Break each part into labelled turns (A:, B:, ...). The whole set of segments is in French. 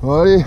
A: Allez.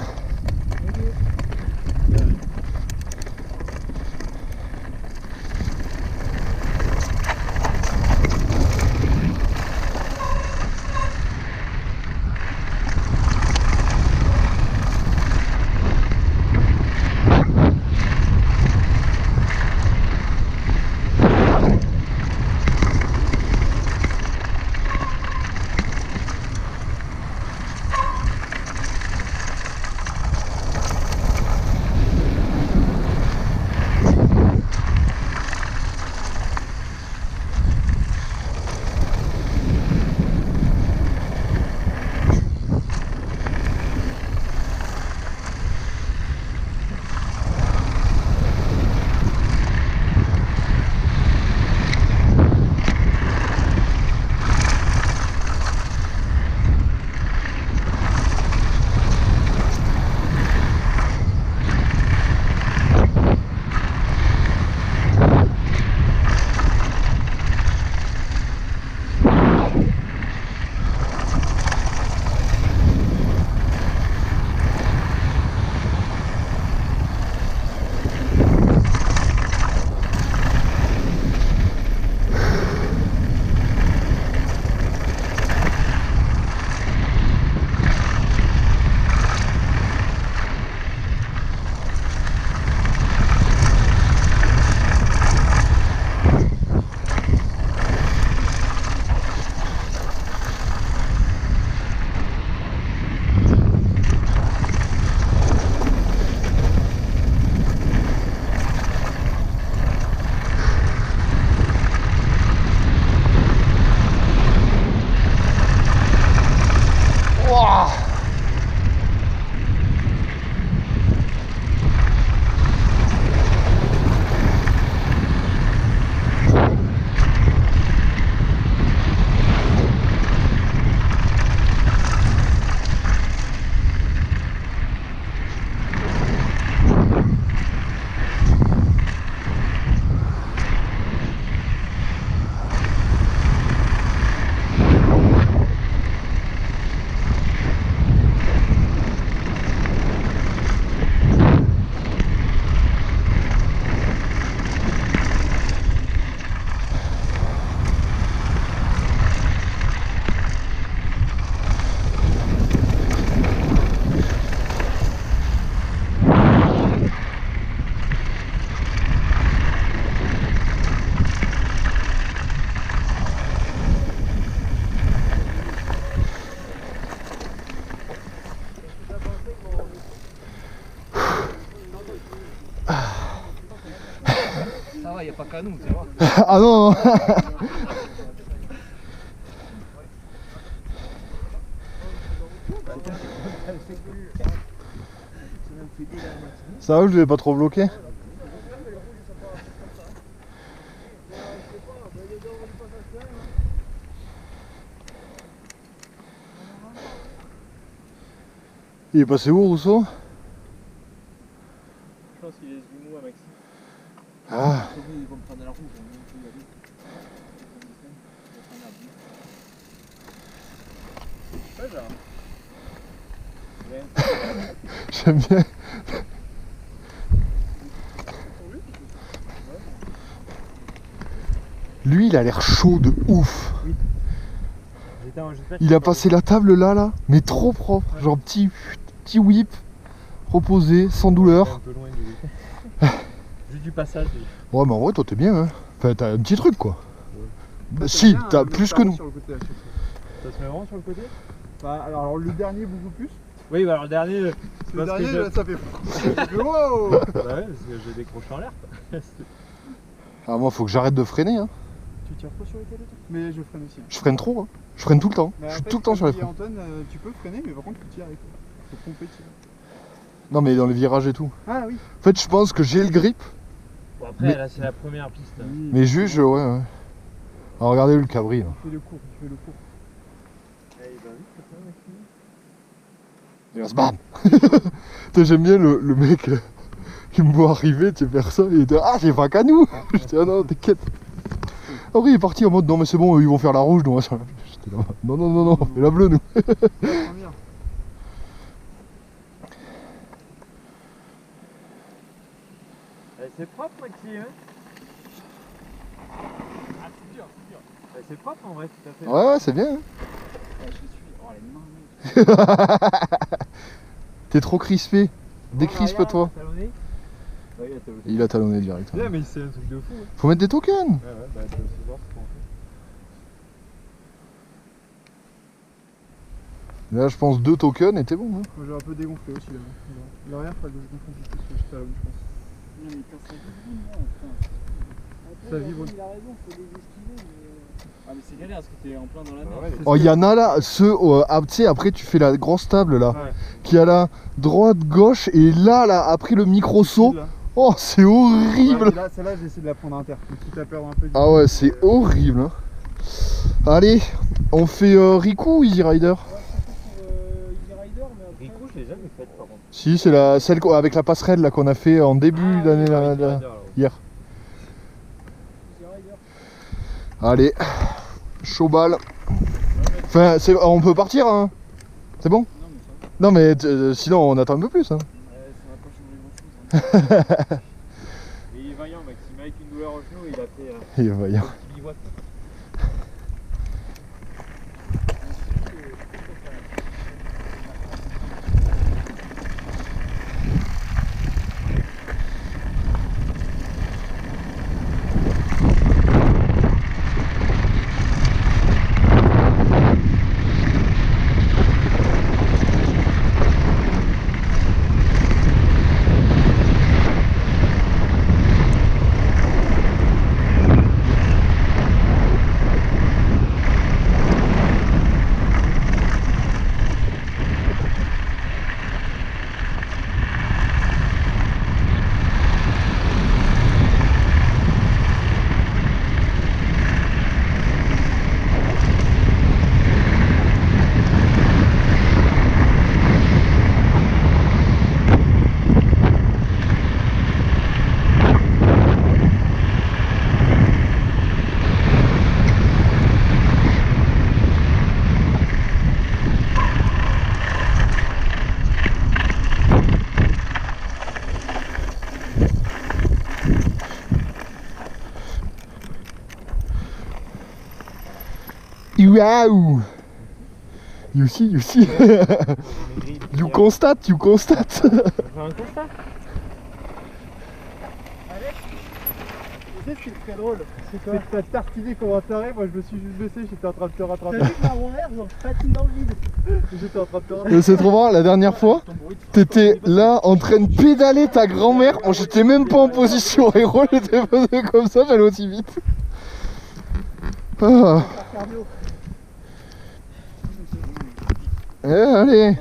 B: Ça va, il n'y a pas qu'à nous, tu vois.
A: Ah non, non. Ça va, je l'ai pas trop bloqué. Il est passé où, Rousseau?
B: Je pense qu'il est jumeau à Maxime.
A: Ah.
B: Ils vont me prendre à la rouge.
A: J'aime bien. Lui, il a l'air chaud de ouf.
B: Oui.
A: Il a passé la table là, mais trop propre. Ouais. Genre petit whip, reposé, sans douleur.
B: Un peu loin du... Juste du passage.
A: Ouais, mais en vrai, toi, t'es bien. Hein. Enfin, t'as un petit truc, quoi.
B: Ouais.
A: Bah, si, t'as plus que nous.
B: Ça se met vraiment sur le côté?
C: Bah, alors le dernier beaucoup plus.
B: Oui, bah alors le dernier.
C: Le dernier, ça fait. Wow.
B: Bah ouais, parce que j'ai décroché en l'air.
A: Ah, moi, faut que j'arrête de freiner. Hein.
C: Tu tires pas sur les calettes? Mais je freine aussi.
A: Je freine trop. Hein. Je freine tout le temps.
C: Mais
A: je suis
C: après,
A: tout le temps sur les freins.
C: Antoine, tu peux freiner, mais par contre, tu tires. Faut pomper.
A: Non, mais dans les virages et tout.
C: Ah oui.
A: En fait, je pense que j'ai le grip.
B: Bon, après, mais... là, c'est la première piste.
C: Oui,
A: mais juge, ouais. Alors, regardez le cabri. Là.
C: Tu fais le cours,
A: Et là, bam. J'aime bien le mec qui me voit arriver, tu sais, faire ça, il dit ah, c'est pas qu'à nous. Je dis ah non, t'inquiète. Après, il est parti en mode non, mais c'est bon, ils vont faire la rouge, donc j'étais là, non, fais la bleue, nous.
B: C'est propre, Maxime.
C: Ah, c'est dur, c'est dur.
B: C'est propre en vrai, tout à fait.
A: Ouais, c'est bien. Hein.
C: Je suis. Oh, les mains, mec.
A: T'es trop crispé. Décrispe-toi.
B: Talonné.
C: Ouais, il a talonné.
A: Il a talonné direct.
B: Là, mais c'est un truc de fou. Hein.
A: Faut mettre des tokens.
B: Ouais, bah tu vas aussi voir ce qu'on fait.
A: Là, je pense 2 tokens et t'es bon. Hein.
C: Moi, j'ai un peu dégonflé aussi là. L'arrière, pas que je gonfle un peu plus que je talonne, je pense.
D: Non mais quand ça vibre, non, enfin.
C: Ça vibre.
D: Il a raison, faut les esquiver, mais. Ah mais c'est galère parce que t'es en plein dans la merde.
B: Ouais,
A: Oh, il y en a là, ceux, tu sais, après tu fais la grosse table là,
B: Ouais.
A: qui a la droite, gauche, et là, après le micro saut,
C: Là.
A: oh, c'est horrible.
C: Là, celle-là, j'ai essayé de la prendre inter. Quitte à perdre un peu.
A: Ah ouais, c'est horrible. Hein. Allez, on fait Riku ou Easy Rider?
D: Ouais, surtout pour Easy Rider, mais après.
B: Rico, je l'ai jamais faite par contre.
A: Si, c'est celle avec la passerelle là qu'on a fait en début d'année hier.
D: Easy Rider.
A: Allez, chaud balle. Enfin, on peut partir, hein. C'est bon?
D: Non mais ça va.
A: Non mais sinon on attend un peu plus. Hein.
D: Ça va pas changer grand chose. Hein.
B: Et il est vaillant, Maxime. Avec une douleur au genou, il a fait
A: Il est vaillant.
B: un petit bivouac.
A: Waouh! You see. You constate.
B: On fait un constat.
C: Tu sais ce qui est très drôle, c'est que t'as tartiné comme un taré, moi je me suis juste baissé, j'étais en train de te rattraper.
D: T'as vu que ma rouleur, genre patine dans le vide.
C: J'étais en train de te rattraper.
A: C'est trop marrant, la dernière fois, t'étais là en train de pédaler ta grand-mère. Moi j'étais même pas en position héros, j'étais posé comme ça, j'allais aussi vite. Ah.
D: Cardio.
A: Allez.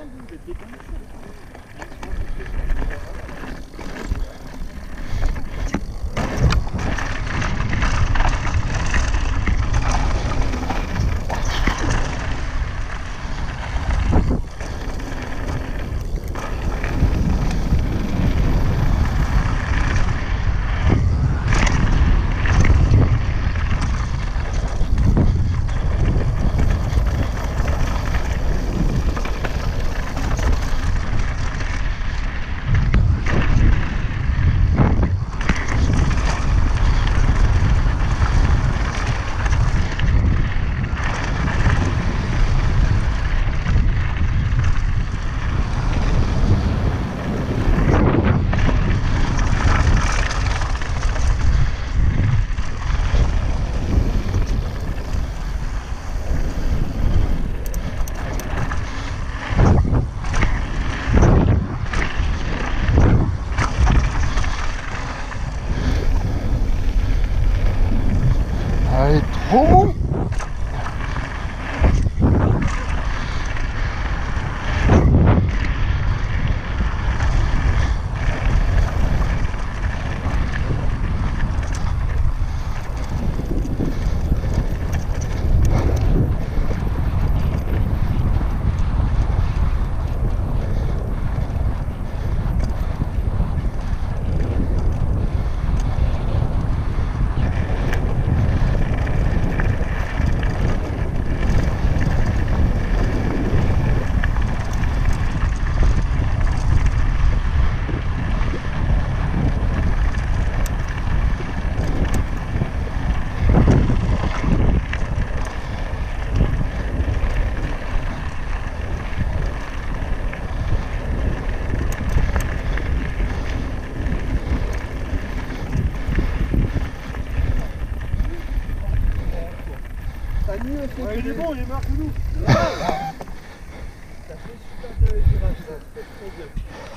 C: il est bon, il est meilleur que nous.
E: Ça fait super de virage, ça fait très bien.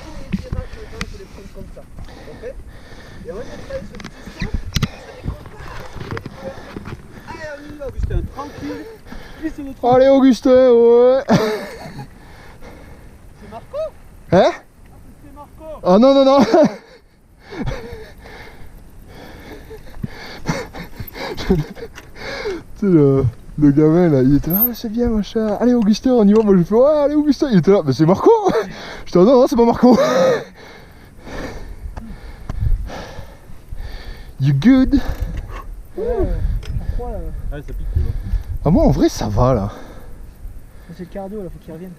E: Tous les virages, les gens, faut les prendre comme ça. Ok? Et on va travailler ce petit saut, ça décolle pas. Allez, on y va, Augustin, tranquille. Glisse le trou.
A: Allez Augustin, ouais.
C: C'est Marco.
A: Hein?
C: C'est Marco.
A: Oh non, non, non. Tu sais, le gamin là, il était là, ah, c'est bien machin, allez Augustin, on y va, moi je fais ouais, allez Augustin, il était là, mais c'est Marco. Je dis non, non, c'est pas Marco. You good?
C: Ouais, pourquoi là?
D: Ouais, ça pique, tu vois.
A: Ah moi en vrai ça va là.
C: C'est le cardio là, faut qu'il revienne.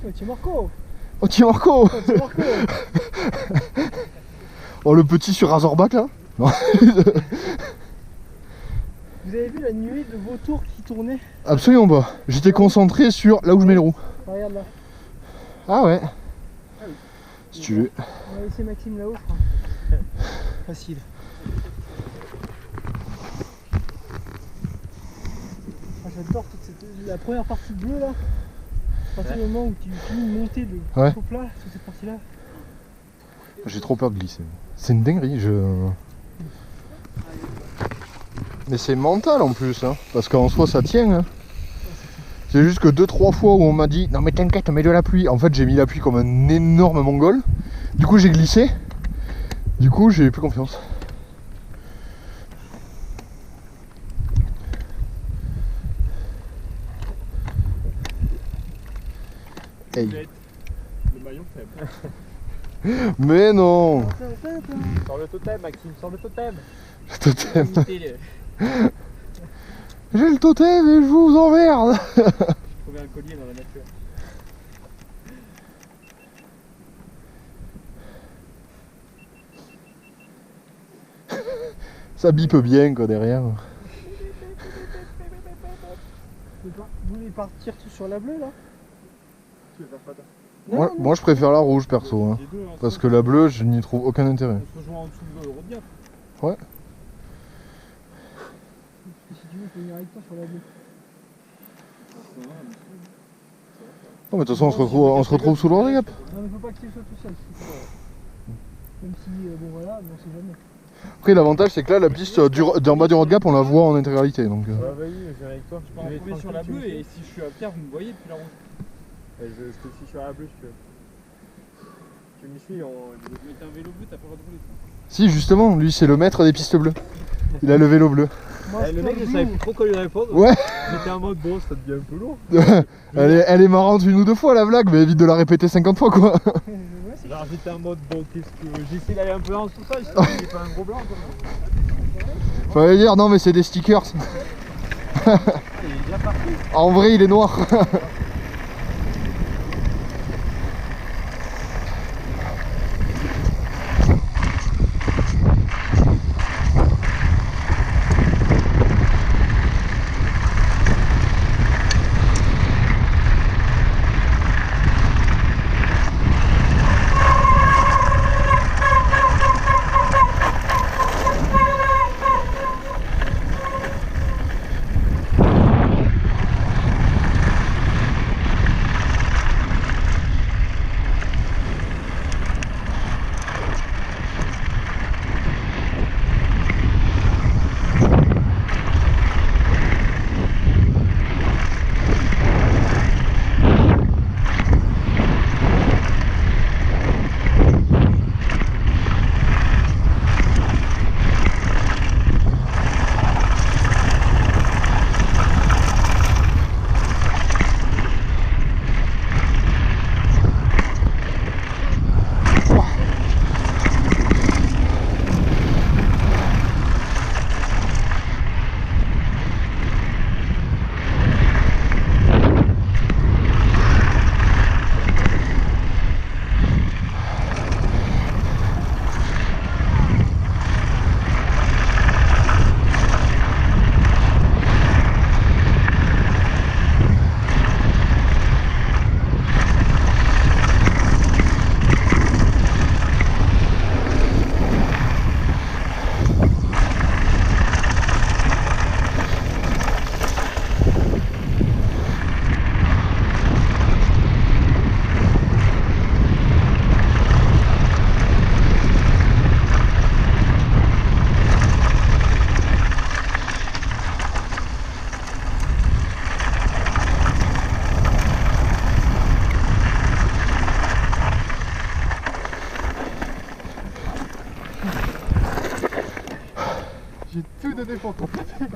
C: Oh, tiens Marco.
A: Oh tiens Marco.
C: Oh, tiens Marco.
A: Oh le petit sur Razorback là. Non.
C: Vous avez vu la nuée de vautours qui tournait?
A: Absolument pas. J'étais concentré sur là où je mets les roues.
C: Regarde là.
A: Ah ouais. Si tu veux.
C: On va laisser Maxime là-haut, je crois. Facile. Ah, j'adore toute la première partie bleue là. À partir du moment où tu finis de monter de
A: Ouais.
C: au plat sur cette partie là.
A: J'ai trop peur de glisser. C'est une dinguerie, Mais c'est mental en plus, hein, parce qu'en soi ça tient. Hein. C'est juste que 2-3 fois où on m'a dit non mais t'inquiète, mets de la pluie. En fait j'ai mis la pluie comme un énorme mongol. Du coup j'ai glissé. Du coup j'ai plus confiance. Hey.
D: Le maillon faible.
A: Mais non.
D: Sors le totem, Maxime, sors le totem.
A: Le totem.
D: Imitez-le.
A: J'ai le totem et je vous emmerde.
D: Trouver un collier dans la nature.
A: Ça bipe bien quoi derrière.
C: Vous voulez partir tout sur la bleue là?
D: Tu veux faire quoi toi?
A: Moi je préfère la rouge perso. Hein,
D: Les deux, hein,
A: parce que la bleue je n'y trouve aucun intérêt.
D: on se rejoint en dessous de Rodiap.
A: Ouais.
C: Si tu veux, je peux venir avec toi sur la bleue.
A: Non mais de toute façon on se retrouve sous le handicap.
C: Non mais faut pas que tu sois tout seul. Même si, bon voilà, mais on sait jamais.
A: Après l'avantage c'est que là la piste d'en bas du road gap on la voit en intégralité donc.
D: Ouais, vas-y, je viens avec toi. Je peux en trouver sur la bleue et si je suis à terre, vous me voyez depuis la route. Je te suis sur la bleue si tu veux. Tu me suis, mais t'as un vélo bleu, t'as pas le droit de rouler.
A: Si justement, lui c'est le maître des pistes bleues. Il a le vélo bleu.
C: Moi,
D: Le mec, je savais plus trop quoi lui répondre.
A: Ouais.
D: J'étais en mode bon, ça devient un peu lourd.
A: elle est marrante une ou deux fois la blague, mais évite de la répéter 50 fois quoi.
D: Genre j'étais en mode bon, qu'est-ce que. J'essaie d'aller un peu en dessous ça, j'espère qu'il n'y a pas un gros blanc quoi.
A: Fallait dire non mais c'est des stickers.
D: Il est déjà parti.
A: En vrai il est noir.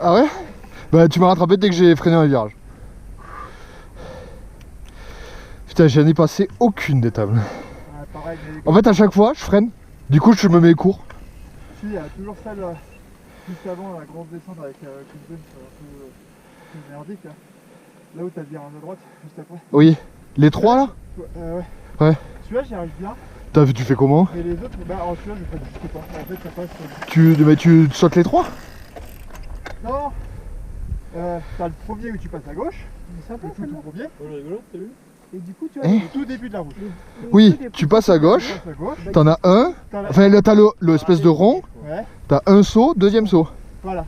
A: Ah ouais? Bah tu m'as rattrapé dès que j'ai freiné un virage. Putain, j'en ai passé aucune des tables.
C: Ah, pareil, mais
A: En fait, à chaque fois, je freine. Du coup, je me mets court.
C: si, il y a toujours celle juste avant la grosse descente avec une zone un peu merdique. Là où t'as le virage à droite, juste après.
A: Oui. Les trois là?
C: Ouais.
A: Ouais.
C: Celui-là, j'y arrive bien.
A: Tu fais comment?
C: Mais les autres, bah, alors celui-là, je freine juste pas. En fait, ça passe.
A: Mais tu sautes les trois?
C: Non. T'as le premier où tu passes à gauche. C'est simple, le tout premier.
D: Oh, le rigolo, t'as vu?
C: Et du coup, tu vois,
A: Eh
C: au tout début de la route.
A: Oui, tu passes à
C: Tu
A: gauche.
C: passes à gauche.
A: T'en as un.
C: T'as la-
A: Enfin, là, t'as l'espèce de rond.
C: Ouais,
A: T'as un saut, deuxième saut.
C: voilà.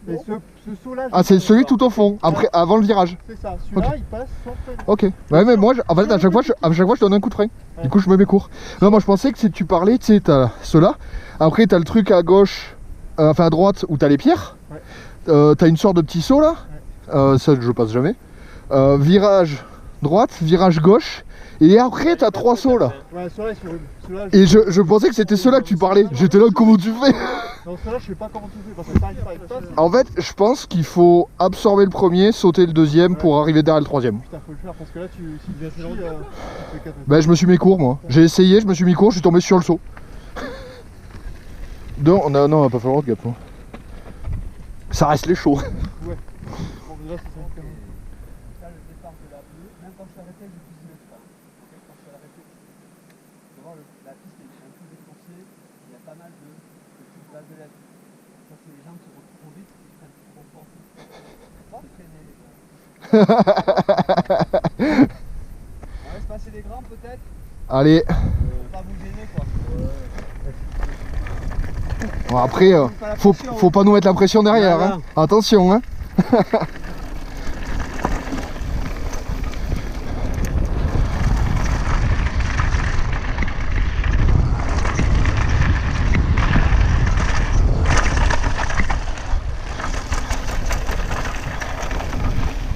C: Et ce saut-là.
A: Ah, c'est celui tout au fond, après, avant le virage.
C: C'est ça. Celui-là,
A: Ok.
C: il passe sans frein.
A: Ok. Ouais, mais moi, en fait, à chaque fois, je donne un coup de frein. Du coup, je me mets court. Non, moi, je pensais que si tu parlais, tu sais, t'as ceux-là. Après, t'as le truc à gauche, enfin à droite, où t'as les pierres.
C: Ouais.
A: T'as une sorte de petit saut là. Ça, je passe jamais. Virage droite, virage gauche. Et après, t'as trois sauts là.
C: Ouais, celui-là, sur une. Celui-là,
A: Et je pensais que c'était ceux-là que tu parlais. J'étais là, comment tu fais?
C: Non, celui-là, je sais pas comment tu fais parce que t'arrives pas, il passe.
A: En fait, je pense qu'il faut absorber le premier, sauter le deuxième pour arriver derrière le troisième.
C: Putain, faut le faire parce que là, si tu viens tu fais quatre.
A: Bah, je me suis mis court moi. J'ai essayé, je me suis mis court, je suis tombé sur le saut. Non, on va pas falloir de gap. Hein. Ça reste les chauds.
C: Bon, déjà, c'est ça.
E: Là, le départ de la bleue, même quand je suis arrêté, je cuisine pas. Quand je suis arrêté, devant la piste est un peu défoncée, il y a pas mal de petites balles de LED. Ça, c'est les gens qui retrouvent trop vite, qui prennent trop fort. Pas freiner. On laisse passer les grands peut-être,
A: Allez.
E: pour pas vous gêner quoi.
A: Bon, après, faut pas nous mettre la pression derrière. Hein. Attention. Hein.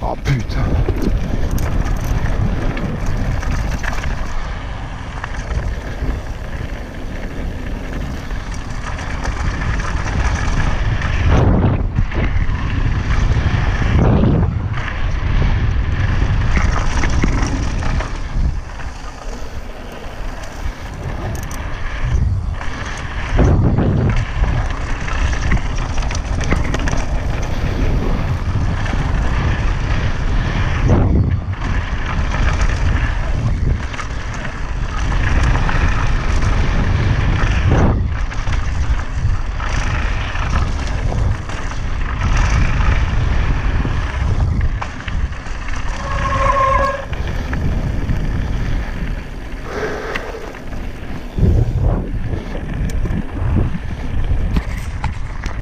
A: Oh putain.